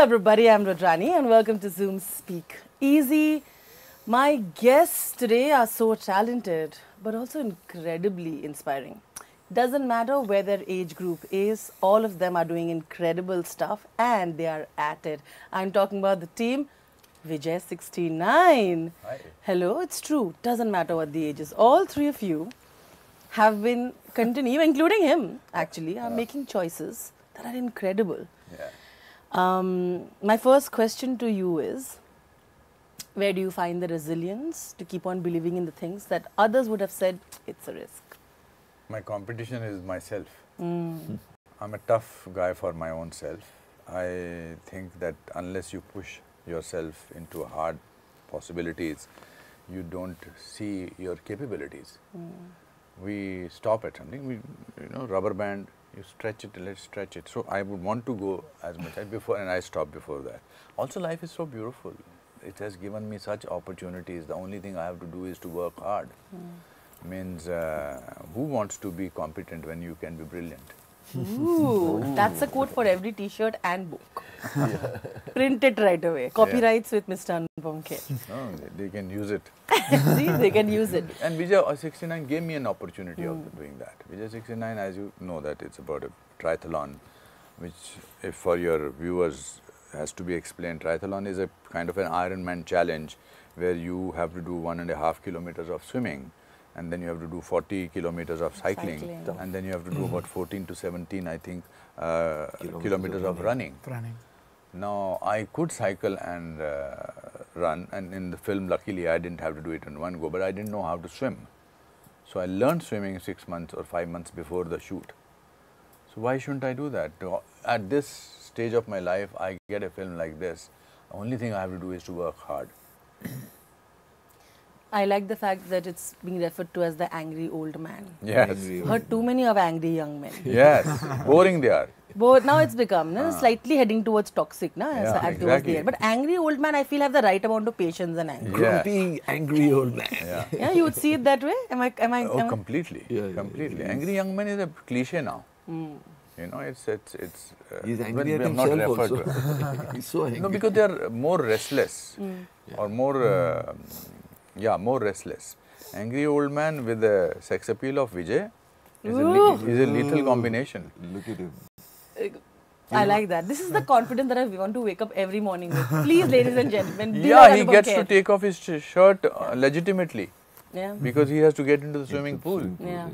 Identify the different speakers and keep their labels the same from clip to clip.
Speaker 1: everybody, I'm Rudrani and welcome to Zoom Speak Easy. My guests today are so talented but also incredibly inspiring. Doesn't matter where their age group is, all of them are doing incredible stuff and they are at it. I'm talking about the team Vijay 69.
Speaker 2: Hi.
Speaker 1: Hello, it's true. Doesn't matter what the age is. All three of you have been including him actually, are making choices that are incredible.
Speaker 2: Yeah.
Speaker 1: My first question to you is, where do you find the resilience to keep on believing in the things that others would have said it's a risk?
Speaker 2: My competition is myself. I'm a tough guy for my own self. I think that unless you push yourself into hard possibilities, you don't see your capabilities. We stop at something, rubber band, you stretch it, let's stretch it. So I would want to go as much as before and I stop before that. Also life is so beautiful. It has given me such opportunities. The only thing I have to do is to work hard. Means who wants to be competent when you can be brilliant?
Speaker 1: Ooh, that's a quote for every t-shirt and book. Print it right away. Copyrights with Mr. Anupam Kher.
Speaker 2: No, they can use it.
Speaker 1: See, they can use it.
Speaker 2: And Vijay 69 gave me an opportunity of doing that. Vijay 69, as you know, that it's about a triathlon, which, if for your viewers has to be explained, triathlon is a kind of an Ironman challenge where you have to do 1.5 kilometers of swimming, and then you have to do 40 kilometers of cycling. And then you have to do about 14 to 17, I think, kilometers of running. Now, I could cycle and run, and in the film, luckily, I didn't have to do it in one go, but I didn't know how to swim. So I learned swimming 6 months or 5 months before the shoot. So why shouldn't I do that? At this stage of my life, I get a film like this. The only thing I have to do is to work hard.
Speaker 1: I like the fact that it's being referred to as the angry old man.
Speaker 2: Yes.
Speaker 1: Heard too many of angry young men.
Speaker 2: Yes. Boring they are.
Speaker 1: But now it's become slightly heading towards toxic, towards
Speaker 2: exactly.
Speaker 1: the end. But angry old man, I feel, have the right amount of patience and anger.
Speaker 3: Grumpy, angry old man.
Speaker 1: Yeah, you would see it that way?
Speaker 2: Oh, completely. Completely. Angry young man is a cliche now. You know, it's
Speaker 3: he's angry at
Speaker 2: I'm not
Speaker 3: himself
Speaker 2: referred
Speaker 3: also.
Speaker 2: to.
Speaker 3: He's so angry.
Speaker 2: No, because they are more restless or more, more restless. Angry old man with the sex appeal of Vijay is a lethal combination.
Speaker 3: Look at him.
Speaker 1: I like that. This is the confidence that I want to wake up every morning with. Please, ladies and gentlemen, be
Speaker 2: He
Speaker 1: Anupam
Speaker 2: gets
Speaker 1: Kher.
Speaker 2: to take off his shirt legitimately because he has to get into the swimming pool.
Speaker 1: Yeah.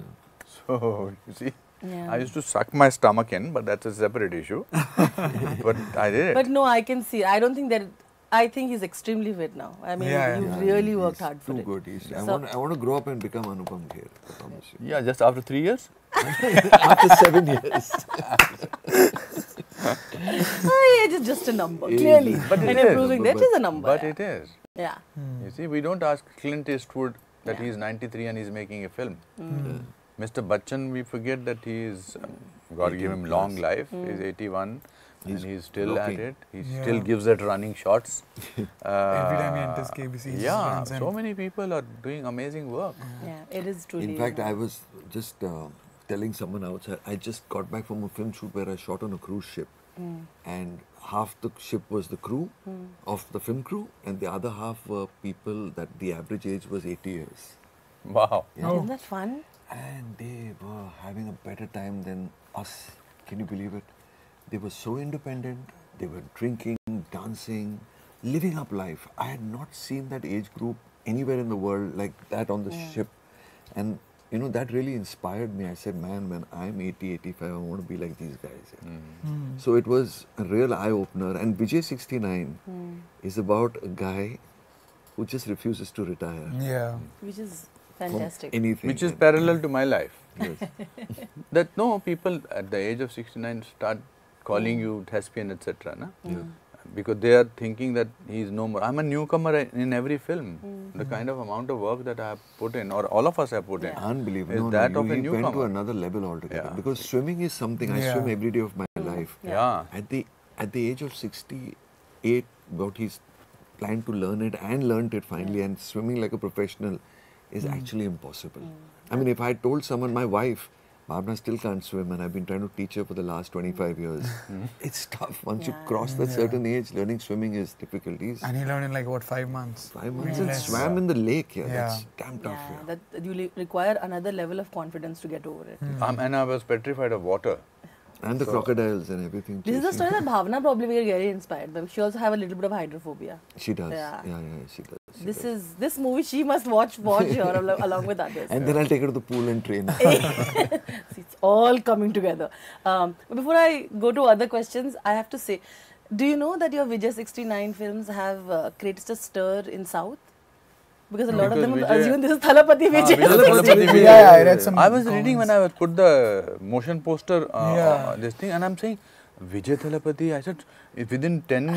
Speaker 2: So, you see,
Speaker 1: Yeah.
Speaker 2: I used to suck my stomach in, but that's a separate issue. But I did it.
Speaker 1: But no, I can see. I don't think that. I think he's extremely fit now. I mean, you've really worked hard for
Speaker 3: too
Speaker 1: it.
Speaker 3: Good. I want to grow up and become Anupam Kher. I promise you.
Speaker 2: Yeah, just after 3 years.
Speaker 3: After 7 years.
Speaker 1: Age is just a number, clearly.
Speaker 2: But it
Speaker 1: and
Speaker 2: is.
Speaker 1: you're proving that is a number.
Speaker 2: But it is.
Speaker 1: Yeah.
Speaker 2: You see, we don't ask Clint Eastwood that he's 93 and he's making a film. Mr. Bachchan, we forget that he is, God give him long life, he's 81 and he's still at it. He still gives that running shots.
Speaker 4: Every time he enters KBC, he runs
Speaker 2: so many people are doing amazing work.
Speaker 1: Yeah, it is truly.
Speaker 3: In fact, I was just telling someone outside, I just got back from a film shoot where I shot on a cruise ship. And half the ship was the crew of the film crew, and the other half were people that the average age was 80 years.
Speaker 2: Wow.
Speaker 3: Yeah.
Speaker 1: Isn't that fun?
Speaker 3: And they were having a better time than us. Can you believe it? They were so independent. They were drinking, dancing, living up life. I had not seen that age group anywhere in the world like that on the ship. And you know, that really inspired me. I said, man, when I'm 80, 85, I want to be like these guys. So it was a real eye-opener. And Vijay 69 is about a guy who just refuses to retire.
Speaker 4: Yeah.
Speaker 1: Which is fantastic.
Speaker 3: Anything.
Speaker 2: Which is parallel to my life.
Speaker 3: Yes.
Speaker 2: That people at the age of 69 start calling you thespian, etc. Because they are thinking that he is no more. I'm a newcomer in every film. The kind of amount of work that I have put in, or all of us have put in,
Speaker 3: unbelievable.
Speaker 2: is that of a
Speaker 3: you went to
Speaker 2: newcomer.
Speaker 3: another level altogether.
Speaker 2: Yeah.
Speaker 3: Because swimming is something I swim every day of my life. At the age of 68, about he's planned to learn it and learned it finally, and swimming like a professional is actually impossible. I mean, if I told someone, my wife, Bhavna still can't swim, and I've been trying to teach her for the last 25 years. It's tough. Once you cross that certain age, learning swimming is difficult.
Speaker 4: And he learned in like what, 5 months?
Speaker 3: 5 months and swam in the lake. That's damn tough.
Speaker 1: That you require another level of confidence to get over it.
Speaker 2: And I was petrified of water.
Speaker 3: And the crocodiles and everything.
Speaker 1: This is the story that Bhavna probably will get very inspired by. She also have a little bit of hydrophobia.
Speaker 3: She does.
Speaker 1: Yeah.
Speaker 3: She does.
Speaker 1: This movie she must watch her along with others.
Speaker 3: And then I'll take her to the pool and train her.
Speaker 1: It's all coming together. But before I go to other questions, I have to say, do you know that your Vijay 69 films have created a stir in South? Because a lot of them assume this is Thalapathy Vijay.
Speaker 4: Yeah, I read some.
Speaker 2: I was reading when I was put the motion poster, this thing, and I'm saying, Vijay Thalapathy. I said, within 10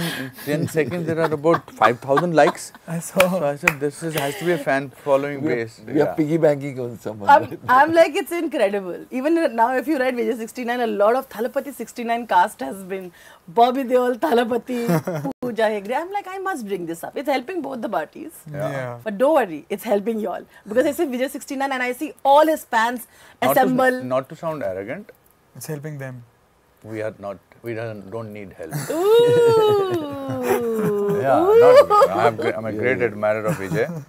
Speaker 2: seconds there are about 5,000 likes.
Speaker 4: I saw.
Speaker 2: So I said, this has to be a fan following base.
Speaker 3: We are piggybanking on someone.
Speaker 1: I'm like, it's incredible. Even now, if you write Vijay 69, a lot of Thalapathy 69 cast has been Bobby Deol, Thalapathy, Pooja Hegde. I'm like, I must bring this up. It's helping both the parties.
Speaker 4: Yeah.
Speaker 1: But don't worry, it's helping you all. Because I see Vijay 69 and I see all his fans assemble.
Speaker 2: Not to sound arrogant,
Speaker 4: It's helping them.
Speaker 2: we don't need help.
Speaker 1: Ooh.
Speaker 2: I'm a great admirer of Vijay.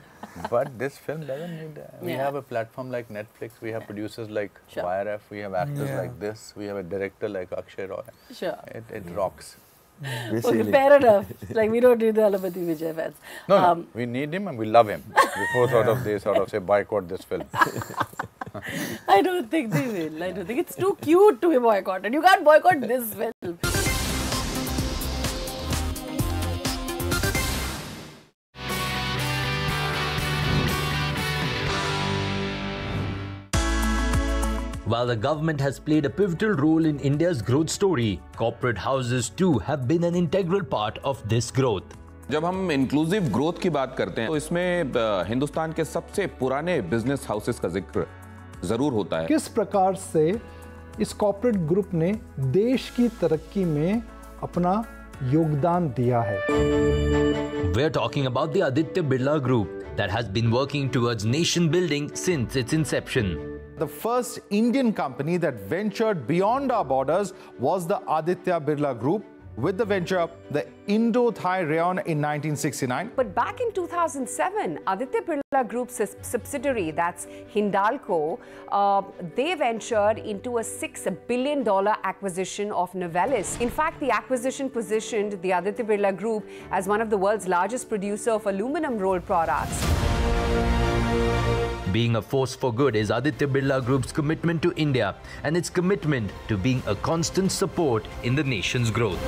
Speaker 2: But this film doesn't need we have a platform like Netflix, we have producers like YRF, we have actors like this, we have a director like Akshay Roy.
Speaker 1: Sure.
Speaker 2: It rocks.
Speaker 1: Okay, fair enough. Like, we don't need the Thalapathy Vijay fans.
Speaker 2: No, we need him and we love him. Before they say boycott this film.
Speaker 1: I don't think they will. I don't think it's too cute to be boycotted. You can't boycott this film.
Speaker 5: While the government has played a pivotal role in India's growth story, corporate houses too have been an integral part of this growth.
Speaker 6: जब हम inclusive growth की बात करते हैं तो इसमें हिंदुस्तान के सबसे पुराने बिजनेस हाउसेस का जिक्र जरूर होता है।
Speaker 7: किस प्रकार से इस कॉर्पोरेट ग्रुप ने देश की तरक्की में अपना योगदान दिया है?
Speaker 5: We are talking about the Aditya Birla Group that has been working towards nation building since its inception.
Speaker 8: The first Indian company that ventured beyond our borders was the Aditya Birla Group, with the venture, the Indo-Thai Rayon in 1969.
Speaker 9: But back in 2007, Aditya Birla Group's subsidiary, that's Hindalco, they ventured into a $6 billion acquisition of Novelis. In fact, the acquisition positioned the Aditya Birla Group as one of the world's largest producer of aluminum rolled products.
Speaker 5: Being a force for good is Aditya Birla Group's commitment to India and its commitment to being a constant support in the nation's growth.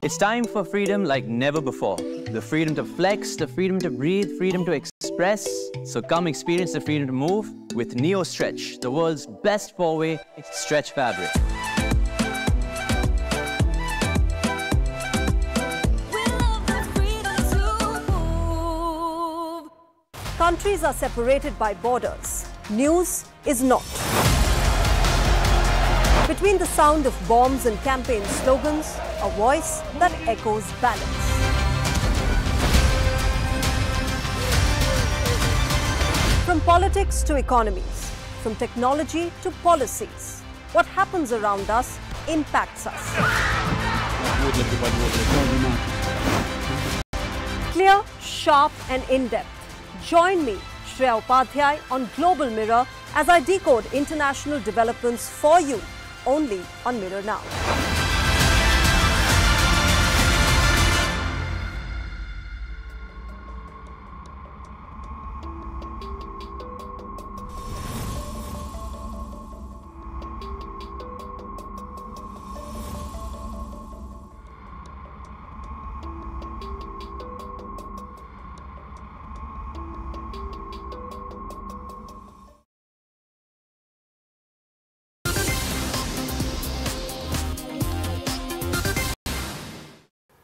Speaker 10: It's time for freedom like never before. The freedom to flex, the freedom to breathe, freedom to express. So come experience the freedom to move with Neo Stretch, the world's best four-way stretch fabric.
Speaker 11: Countries are separated by borders. News is not. Between the sound of bombs and campaign slogans, a voice that echoes balance. From politics to economies, from technology to policies, what happens around us impacts us. Clear, sharp and in-depth. Join me, Shreya Upadhyay, on Global Mirror as I decode international developments for you, only on Mirror Now.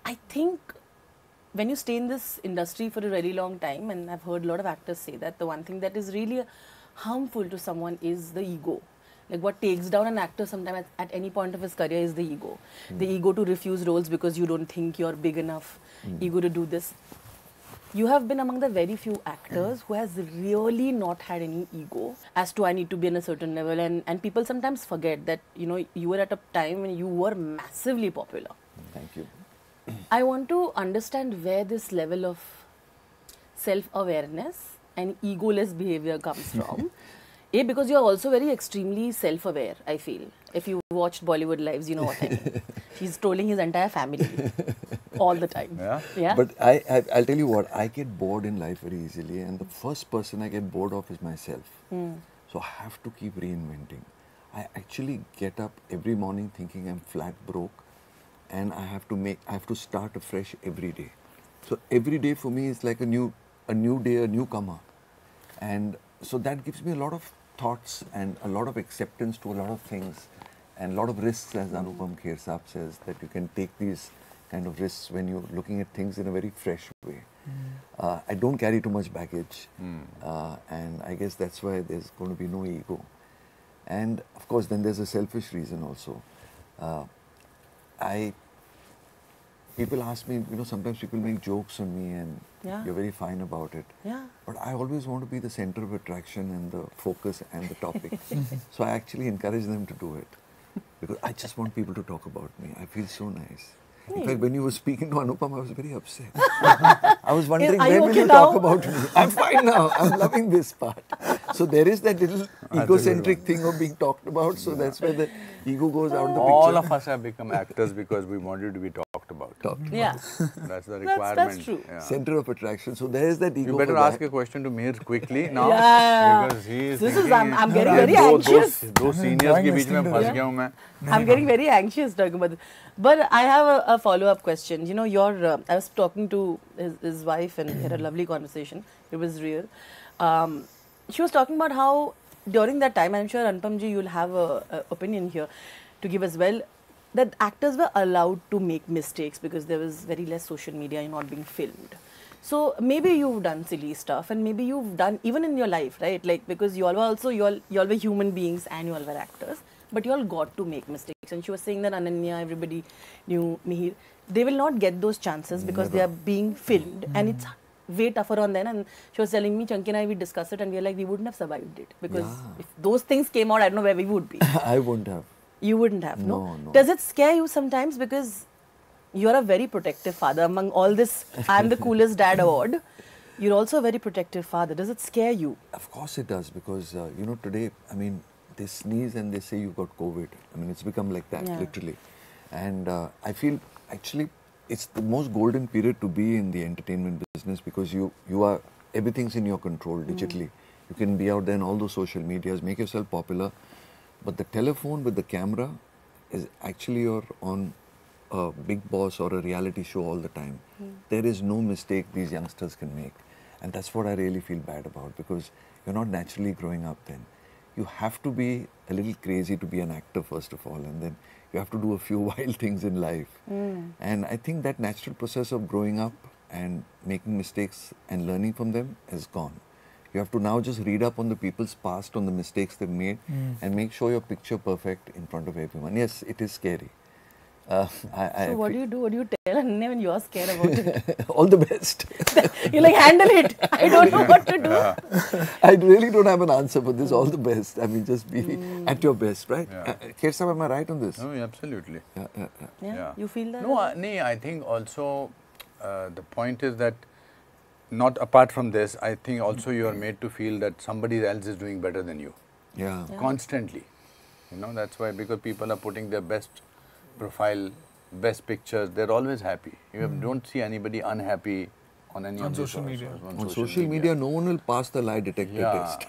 Speaker 1: I think when you stay in this industry for a very long time, and I've heard a lot of actors say that, the one thing that is really harmful to someone is the ego. Like what takes down an actor sometimes at any point of his career is the ego. The ego to refuse roles because you don't think you're big enough. Ego to do this. You have been among the very few actors who has really not had any ego as to I need to be in a certain level, and people sometimes forget that, you know, you were at a time when you were massively popular.
Speaker 3: Thank you.
Speaker 1: I want to understand where this level of self-awareness and egoless behavior comes from. Because you're also very extremely self-aware, I feel. If you watched Bollywood Lives, you know what I mean. She's trolling his entire family all the time. Yeah?
Speaker 3: But I'll tell you what, I get bored in life very easily, and the first person I get bored of is myself. So I have to keep reinventing. I actually get up every morning thinking I'm flat broke, and I have to start afresh every day. So every day for me is like a new day, a newcomer. And so that gives me a lot of thoughts and a lot of acceptance to a lot of things and a lot of risks, as Anupam Kher saab says, that you can take these kind of risks when you're looking at things in a very fresh way. I don't carry too much baggage, and I guess that's why there's going to be no ego. And of course then there's a selfish reason also. People ask me, you know, sometimes people make jokes on me and you're very fine about it. But I always want to be the center of attraction and the focus and the topic. So I actually encourage them to do it. Because I just want people to talk about me. I feel so nice. In fact, when you were speaking to Anupam, I was very upset. I was wondering, when will you talk about me? I'm fine now. I'm loving this part. So there is that little egocentric thing of being talked about. So that's where the ego goes out of the picture.
Speaker 2: All of us have become actors because we wanted to be talked about. That's the requirement.
Speaker 1: That's true.
Speaker 3: Center of attraction. So there is that ego.
Speaker 2: You better ask a question to Mihir quickly now. Because he is
Speaker 1: I'm getting very anxious.
Speaker 2: Those seniors ke beech mein phas gaya hu main.
Speaker 1: I'm getting very anxious talking about this. But I have a follow-up question. You know, I was talking to his wife and we had a lovely conversation. It was real. She was talking about how during that time, I'm sure Anupam ji, you'll have a opinion here to give as well, that actors were allowed to make mistakes because there was very less social media and not being filmed. So maybe you've done silly stuff and maybe you've done even in your life, right? Like, because you all were human beings and you all were actors. But you all got to make mistakes. And she was saying that Ananya, everybody knew Mihir. They will not get those chances because they are being filmed. And it's way tougher on them. And she was telling me, Chunky and I, we discussed it and we were like, we wouldn't have survived it. Because if those things came out, I don't know where we would be.
Speaker 3: I wouldn't have.
Speaker 1: You wouldn't have, no?
Speaker 3: No.
Speaker 1: Does it scare you sometimes? Because you're a very protective father. Among all this, I'm the coolest dad award. You're also a very protective father. Does it scare you?
Speaker 3: Of course it does. Because, you know, today, I mean, they sneeze and they say you got COVID. I mean, it's become like that, literally. And I feel actually it's the most golden period to be in the entertainment business because you are, everything's in your control digitally. You can be out there in all those social medias, make yourself popular. But the telephone with the camera is actually you're on a Big Boss or a reality show all the time. There is no mistake these youngsters can make. And that's what I really feel bad about because you're not naturally growing up then. You have to be a little crazy to be an actor, first of all, and then you have to do a few wild things in life. And I think that natural process of growing up and making mistakes and learning from them is gone. You have to now just read up on the people's past, on the mistakes they've made, and make sure your picture perfect in front of everyone. Yes, it is scary.
Speaker 1: So what do you do? What do you tell Ananya when you're scared about it?
Speaker 3: All the best.
Speaker 1: You're like, handle it. I don't know what to do.
Speaker 3: I really don't have an answer for this. All the best. I mean, just be at your best, right? Kher Saab, am I right on this?
Speaker 2: No, absolutely.
Speaker 1: Yeah. You feel that?
Speaker 2: No, I think also the point is that not apart from this, I think also you are made to feel that somebody else is doing better than you. Constantly. You know, that's why, because people are putting their best profile, best pictures, they're always happy. You don't see anybody unhappy on any of
Speaker 4: social media.
Speaker 3: On social media, no one will pass the lie detector test.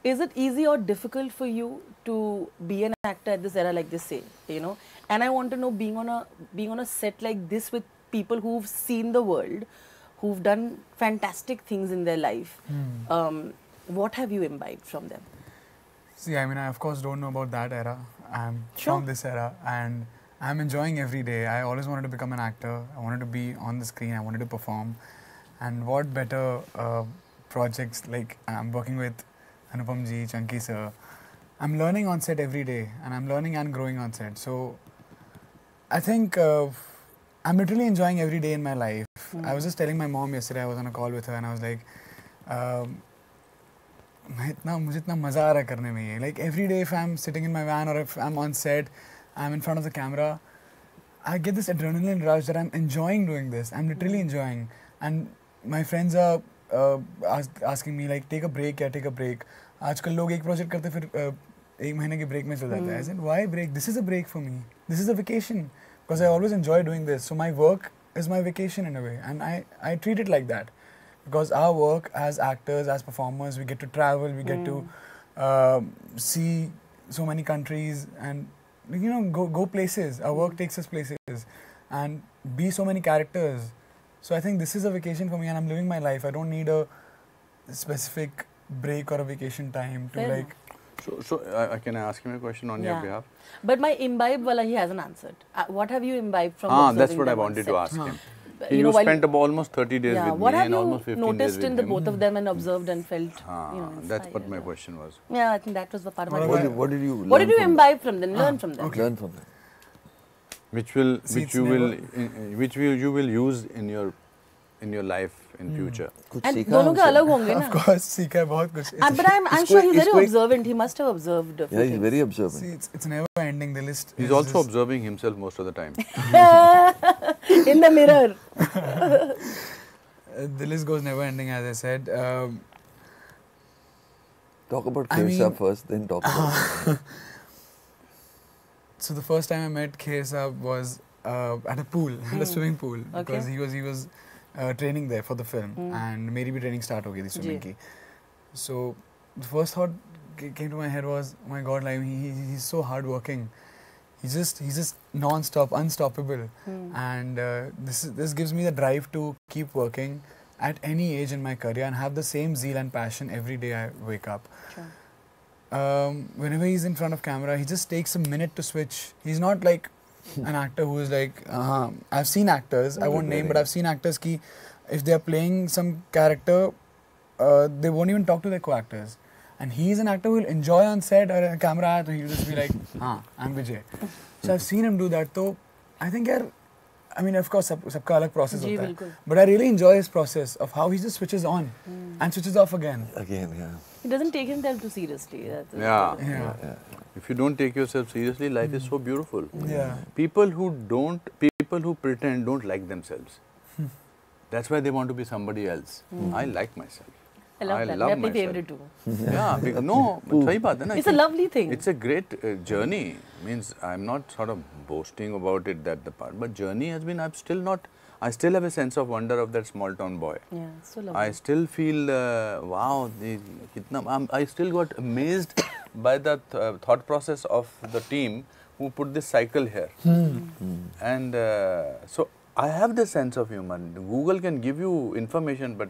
Speaker 1: Is it easy or difficult for you to be an actor at this era like this, say, you know? And I want to know, being on a set like this with people who've seen the world, who've done fantastic things in their life, what have you imbibed from them?
Speaker 4: See, I mean, I of course don't know about that era. I'm from this era and I'm enjoying every day. I always wanted to become an actor. I wanted to be on the screen. I wanted to perform. And what better projects, like I'm working with Anupam ji, Chunky sir. I'm learning on set every day, and I'm learning and growing on set. So I think I'm literally enjoying every day in my life. I was just telling my mom yesterday, I was on a call with her, and I was like, मुझे इतना मज़ा आ रहा है करने में ये. Like every day if I'm sitting in my van or if I'm on set, I'm in front of the camera, I get this adrenaline rush that I'm enjoying doing this. I'm literally enjoying. And my friends are asking me like, take a break, take a break. आजकल लोग एक project करते फिर एक महीने के break में चल जाता है. I said, why break? This is a break for me. This is a vacation. Because I always enjoy doing this. So my work is my vacation in a way. And I treat it like that. Because our work as actors, as performers, we get to travel, we get to see so many countries and go places. Our work takes us places and be so many characters. So I think this is a vacation for me and I'm living my life. I don't need a specific break or a vacation time to like...
Speaker 2: So can I ask him a question on your behalf?
Speaker 1: But my imbibe wala he hasn't answered. What have you imbibed from
Speaker 2: that's what I wanted to ask him. You spent almost 30 days with me and almost 15 days with him.
Speaker 1: What have you noticed in the both of them and observed and felt?
Speaker 2: That's what my question was.
Speaker 1: Yeah, I think that was the part of my question.
Speaker 3: What did you learn?
Speaker 1: What did you imbibe from them? Learn from them.
Speaker 3: Okay. Learn from them.
Speaker 2: Which you will use in your life in future.
Speaker 1: And दोनों के अलग होंगे ना?
Speaker 4: Of course, सीखा है बहुत कुछ.
Speaker 1: But I'm sure he's very observant. He must have observed.
Speaker 3: Yeah, he's very observant.
Speaker 4: See, it's never ending. The list.
Speaker 2: He's also observing himself most of the time.
Speaker 1: In the mirror.
Speaker 4: The list goes never ending, as I said.
Speaker 3: Talk about Kher first, then talk about.
Speaker 4: So the first time I met Kher was at a pool, at a swimming pool, because he was training there for the film, and मेरी भी training start हो गई थी swimming की. So the first thought came to my head was, oh my God, like he's so hardworking. He's just non-stop, unstoppable, and this gives me the drive to keep working at any age in my career and have the same zeal and passion every day I wake up. Sure. Whenever he's in front of camera, he just takes a minute to switch. He's not like an actor who is like, I've seen actors, I won't name, but I've seen actors ki if they're playing some character, they won't even talk to their co-actors. And he's an actor who will enjoy on set or on camera, so he'll just be like, I'm Vijay. So I've seen him do that. So I think, I mean, of course, sabka alag process hota hai. But I really enjoy his process of how he just switches on and switches off again.
Speaker 1: He doesn't take himself too seriously.
Speaker 2: Yeah. If you don't take yourself seriously, life is so beautiful.
Speaker 4: Yeah.
Speaker 2: People who pretend don't like themselves. That's why they want to be somebody else. I like myself.
Speaker 1: I love that. That's my favorite too.
Speaker 2: Yeah, sahi baat hai na.
Speaker 1: It's a lovely thing.
Speaker 2: It's a great journey. Means I'm not sort of boasting about it but journey has been. I still have a sense of wonder of that small town boy.
Speaker 1: Yeah, so lovely.
Speaker 2: I still feel wow. I still got amazed by the thought process of the team who put this cycle here. And so I have this sense of humor. Google can give you information, but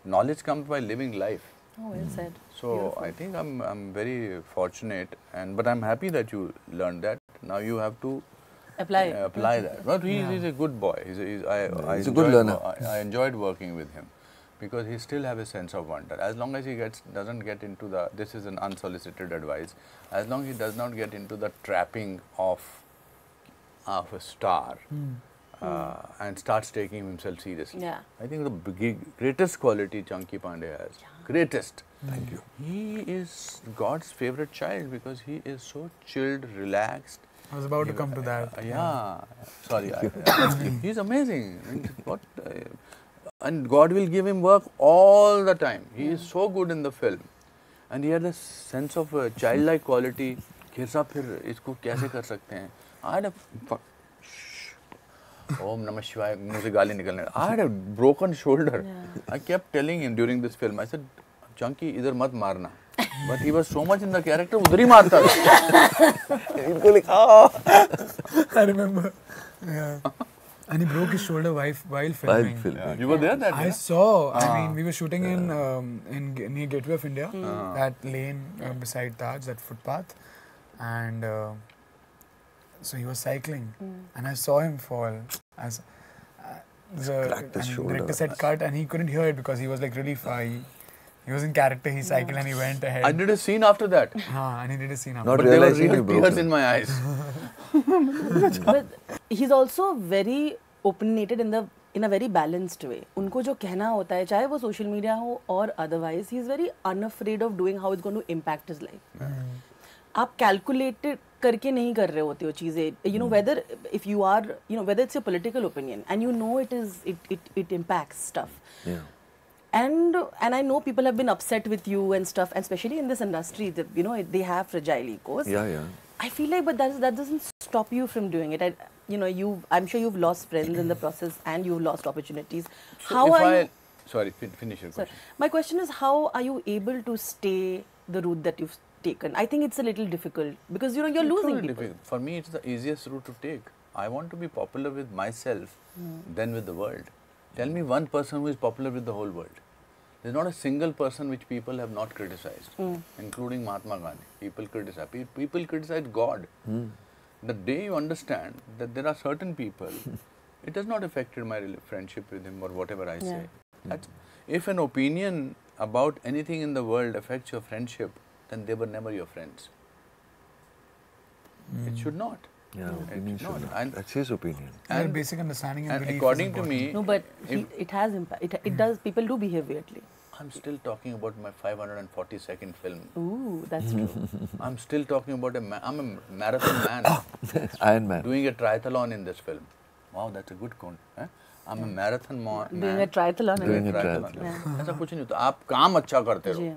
Speaker 2: knowledge comes by living life.
Speaker 1: Oh, well said.
Speaker 2: So
Speaker 1: beautiful.
Speaker 2: I think I'm very fortunate, but I'm happy that you learned that. Now you have to apply that. But he's a good boy. He's a good learner. I enjoyed working with him because he still have a sense of wonder. As long as he doesn't get into the, this is an unsolicited advice, as long as he does not get into the trapping of a star. And starts taking himself seriously.
Speaker 1: Yeah.
Speaker 2: I think the greatest quality Chunky Pandey has, greatest.
Speaker 3: Thank you.
Speaker 2: He is God's favorite child because he is so chilled, relaxed.
Speaker 4: I was about to come to that.
Speaker 2: Sorry. He's amazing. And God will give him work all the time. He is so good in the film. And he had a sense of childlike quality. कैसा फिर इसको कैसे कर सकते हैं? I had a Om Namah Shivaya, मुंह से गाली निकलने. I had a broken shoulder. I kept telling him during this film, I said, Chunky, इधर मत मारना. But he was so much in the character, उधर ही मारता था.
Speaker 4: I remember. Yeah. And he broke his shoulder while filming.
Speaker 2: Yeah. You were there that day?
Speaker 4: I saw. I mean, we were shooting in near Gateway of India, that lane beside Taj, that footpath, and so he was cycling, and I saw him fall. The director said cut, and he couldn't hear it because he was like really far. He was in character. He cycled and he went ahead.
Speaker 2: I did a scene after that.
Speaker 4: And he did a scene after.
Speaker 3: Not
Speaker 2: But there were
Speaker 3: realizing
Speaker 2: real
Speaker 3: you broke
Speaker 2: tears
Speaker 3: it.
Speaker 2: in my eyes.
Speaker 1: But he's also very opinionated in a very balanced way. उनको जो कहना होता है, चाहे वो social media हो or otherwise, he's very unafraid of doing how it's going to impact his life. आप calculated करके नहीं कर रहे होते हो चीजें. You know, whether if you are, you know, whether it's your political opinion and you know it impacts stuff.
Speaker 3: Yeah.
Speaker 1: And I know people have been upset with you and stuff, and especially in this industry, you know, they have fragile egos.
Speaker 3: Yeah, yeah.
Speaker 1: I feel like, but that doesn't stop you from doing it. You know, I'm sure you've lost friends in the process and you've lost opportunities.
Speaker 2: So
Speaker 1: How are you?
Speaker 2: Sorry, finish your question.
Speaker 1: My question is, how are you able to stay the route that you've taken? I think it's a little difficult because, you know, you're losing people.
Speaker 2: Difficult. For me, it's the easiest route to take. I want to be popular with myself than with the world. Tell me one person who is popular with the whole world. There's not a single person which people have not criticized, including Mahatma Gandhi. People criticize God. The day you understand that there are certain people, it has not affected my friendship with him or whatever I say. If an opinion about anything in the world affects your friendship, then they were never your friends. It should not.
Speaker 3: Yeah, opinion should not.
Speaker 2: And
Speaker 3: that's his opinion.
Speaker 4: And basic understanding and belief
Speaker 2: according
Speaker 4: is
Speaker 2: to me,
Speaker 1: No, but it has impact. It does. People do behave weirdly.
Speaker 2: I'm still talking about my 542nd film.
Speaker 1: Ooh, that's true.
Speaker 2: I'm still talking about I'm a marathon man.
Speaker 3: Iron Man.
Speaker 2: Doing a triathlon in this film. Wow, that's a good count. I'm a marathon man.
Speaker 1: Doing a triathlon.
Speaker 3: Doing a triathlon.
Speaker 2: ऐसा कुछ नहीं होता. आप काम अच्छा करते रहो.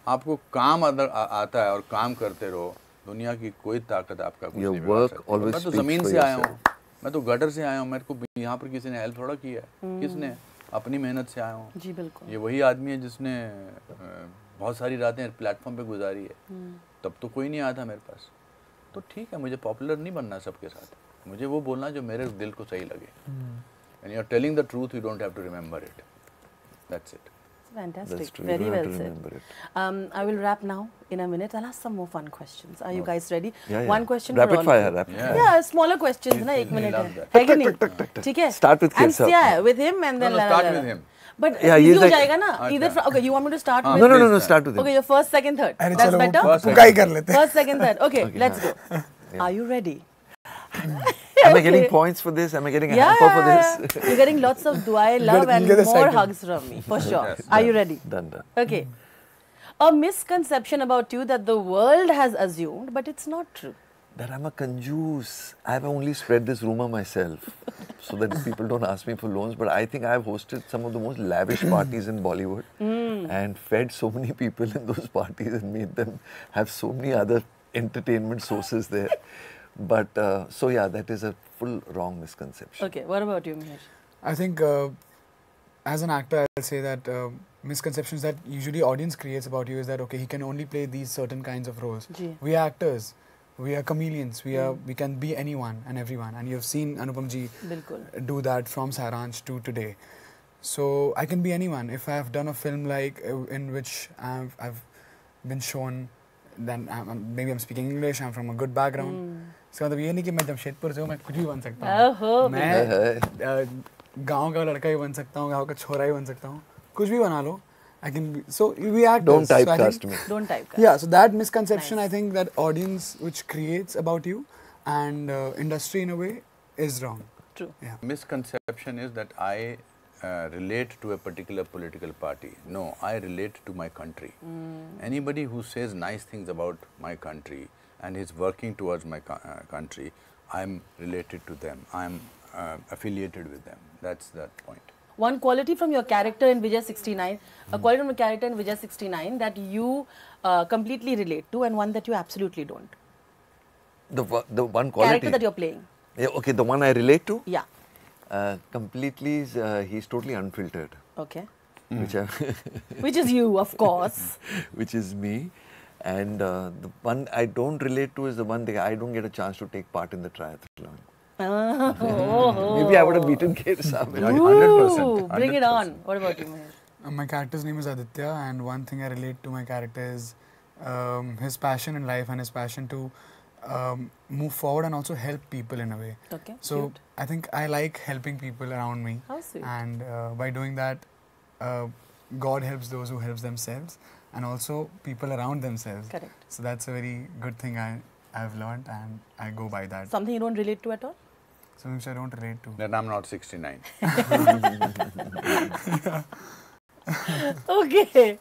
Speaker 2: आपको काम आता है और काम करते रहो. दुनिया की कोई ताकत आपका कुछ नहीं बिगाड़ सकती. मैं तो जमीन से आया हूँ. मैं तो गटर से आया हूँ. मेरे को यहाँ पर किसी ने हेल्प थोड़ा किया है. किसने? अपनी मेहनत से आया हूँ.
Speaker 1: जी बिल्कुल.
Speaker 2: ये वही आदमी है जिसने बहुत सारी रातें प्लेटफॉर्म पे गुजारी है. तब तो कोई नहीं आया था मेरे पास. तो ठीक है, मुझे पॉपुलर नहीं बनना सबके साथ. मुझे वो बोलना जो मेरे दिल को सही लगे. When you are telling the truth, you don't have to remember it. That's it.
Speaker 1: Fantastic.
Speaker 3: That's true.
Speaker 1: Very
Speaker 3: You don't
Speaker 1: well
Speaker 3: have to
Speaker 1: said.
Speaker 3: remember it.
Speaker 1: I will wrap now in a minute. I'll ask some more fun questions. Are you guys ready?
Speaker 3: Yeah, yeah.
Speaker 1: One question
Speaker 3: Rapid
Speaker 1: for all.
Speaker 3: fire,
Speaker 1: of you.
Speaker 3: rapid fire.
Speaker 1: Yeah, smaller questions. Na, 1 minute
Speaker 2: love
Speaker 1: hai.
Speaker 2: that.
Speaker 1: है कि नहीं? ठीक है?
Speaker 3: Start with
Speaker 1: And
Speaker 3: yourself.
Speaker 1: yeah, with him and then
Speaker 2: No, start with him.
Speaker 1: But
Speaker 3: Yeah,
Speaker 1: easy
Speaker 3: he's
Speaker 1: हो
Speaker 3: like-
Speaker 1: जाएगा ना? Either okay, you want me to start with?
Speaker 3: No, start with him.
Speaker 1: Okay, your first, second, third.
Speaker 4: अरे
Speaker 1: That's
Speaker 4: चलो
Speaker 1: better?
Speaker 4: वो पुका ही कर लेते हैं.
Speaker 1: First, second, third. Okay, let's go. Are you ready?
Speaker 3: Am I getting points for this? Am I getting a
Speaker 1: Yeah,
Speaker 3: hamper for this?
Speaker 1: You're getting lots of duai, love, and
Speaker 4: get a
Speaker 1: more
Speaker 4: second.
Speaker 1: hugs from me, for sure.
Speaker 2: Yes,
Speaker 1: Are you ready?
Speaker 3: Done.
Speaker 1: Okay. A misconception about you that the world has assumed, but it's not true.
Speaker 3: That I'm a conjuice. I've only spread this rumor myself so that people don't ask me for loans. But I think I've hosted some of the most lavish parties in Bollywood and fed so many people in those parties and made them have so many other entertainment sources there. But so yeah, that is a full wrong misconception.
Speaker 1: Okay, what about you, Mihir?
Speaker 4: I think as an actor, I'll say that misconceptions that usually audience creates about you is that okay, he can only play these certain kinds of roles.
Speaker 1: Ji.
Speaker 4: We are actors. We are chameleons. We can be anyone and everyone. And you've seen Anupam ji
Speaker 1: Bilkul.
Speaker 4: do that from Saransh to today. So I can be anyone. If I have done a film like in which I've been shown, then maybe I'm speaking English. I'm from a good background. इसका मतलब ये नहीं कि मैं जमशेदपुर से हूँ, मैं कुछ भी बन सकता हूँ. मैं गांव का लड़का ही बन सकता हूँ, गांव का छोरा ही बन सकता हूँ. कुछ भी बना लो. I can be, so we actors.
Speaker 3: Don't
Speaker 4: so
Speaker 3: typecast me.
Speaker 1: Don't typecast.
Speaker 4: Yeah, so that misconception,
Speaker 1: Nice.
Speaker 4: I think that audience which creates about you and industry in a way is wrong.
Speaker 1: True.
Speaker 4: Yeah.
Speaker 2: Misconception is that I relate to a particular political party. No, I relate to my country. Anybody who says nice things about my country and is working towards my country, I'm related to them. I'm affiliated with them. That's the point.
Speaker 1: One quality from your character in Vijay 69, a quality from your character in Vijay 69 that you completely relate to and one that you absolutely don't.
Speaker 3: The one quality.
Speaker 1: Character that you're playing.
Speaker 3: Yeah, okay, the one I relate to.
Speaker 1: Yeah.
Speaker 3: Completely, he's totally unfiltered.
Speaker 1: Okay.
Speaker 3: Which
Speaker 1: is you, of course.
Speaker 3: Which is me. And the one I don't relate to is the one that I don't get a chance to take part in the triathlon. Maybe I would have beaten Kher Saab.
Speaker 2: 100%.
Speaker 1: Bring it on. What about you, Mihir?
Speaker 4: My character's name is Aditya, and one thing I relate to my character is his passion in life and his passion to move forward and also help people in a way.
Speaker 1: Okay.
Speaker 4: So
Speaker 1: cute.
Speaker 4: I think I like helping people around me.
Speaker 1: How sweet.
Speaker 4: And by doing that, God helps those who helps themselves, and also people around themselves.
Speaker 1: Correct.
Speaker 4: So that's a very good thing I've learned, and I go by that.
Speaker 1: Something you don't relate to at all?
Speaker 4: Something which I don't relate to.
Speaker 2: Then I'm not 69.
Speaker 1: Okay.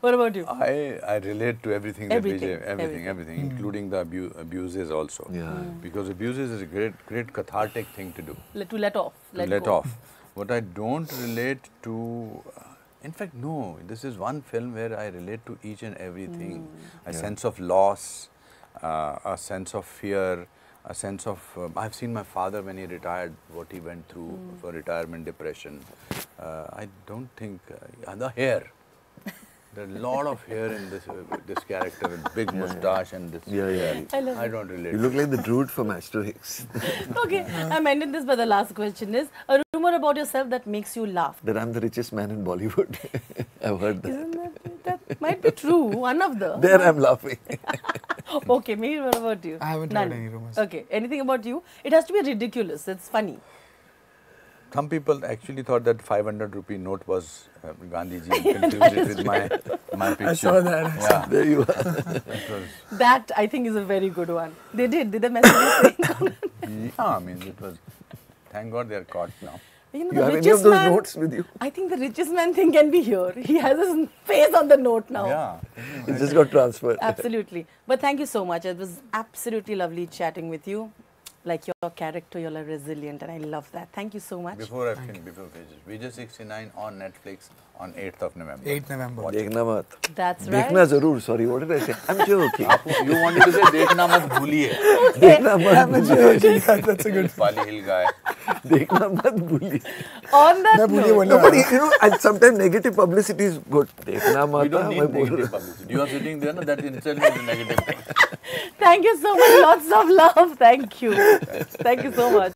Speaker 1: What about you?
Speaker 2: I relate to everything that
Speaker 1: Everything,
Speaker 2: Vijay, everything, including the abuses also.
Speaker 3: Yeah.
Speaker 2: Because abuses is a great cathartic thing to do.
Speaker 1: To let off.
Speaker 2: Let
Speaker 1: go.
Speaker 2: off. What I don't relate to, in fact, no, this is one film where I relate to each and everything. A sense of loss, a sense of fear, a sense of, I've seen my father when he retired, what he went through for retirement depression. I don't think, the hair. There's a lot of hair in this character with big moustache and this hair. I don't relate.
Speaker 3: You look like the Druid from Asterix.
Speaker 1: Okay, I'm ending this, but the last question is, a rumor about yourself that makes you laugh.
Speaker 3: That I'm the richest man in Bollywood. I've heard that.
Speaker 1: Isn't that might be true, one of the.
Speaker 3: There I'm laughing.
Speaker 1: Okay, Mihir, what about you?
Speaker 4: I haven't heard any rumors.
Speaker 1: Okay, anything about you? It has to be ridiculous, it's funny.
Speaker 2: Some people actually thought that 500 rupee note was Gandhiji and confused it with my picture.
Speaker 4: I saw that.
Speaker 2: Yeah.
Speaker 3: There you are.
Speaker 1: That, I think, is a very good one. Did they message you?
Speaker 2: Yeah, I mean, it was, thank God they are caught now.
Speaker 1: You know,
Speaker 3: You have any of those notes with you?
Speaker 1: I think the richest man thing can be here. He has his face on the note now.
Speaker 2: Yeah.
Speaker 3: It just got transferred.
Speaker 1: Absolutely. But thank you so much. It was absolutely lovely chatting with you. Like your character, you're resilient, and I love that. Thank you so much.
Speaker 2: Before Vijay 69 on Netflix on 8th of November.
Speaker 4: 8th November.
Speaker 3: Dekhna mat.
Speaker 1: That's right.
Speaker 3: Dekhna zarur. Sorry, what did I say? I'm joking.
Speaker 2: You wanted to say Dekhna mat bhuliye.
Speaker 3: Dekhna mat bhuliye.
Speaker 4: That's a good.
Speaker 2: Pali Hill guy.
Speaker 3: Dekhna mat bhuliye.
Speaker 1: On that note.
Speaker 3: No, but you know, and sometimes negative publicity is good. Dekhna mat.
Speaker 2: We don't need negative publicity. You are sitting there, no, that itself is a negative thing.
Speaker 1: Thank you so much. Lots of love. Thank you. Thank you so much.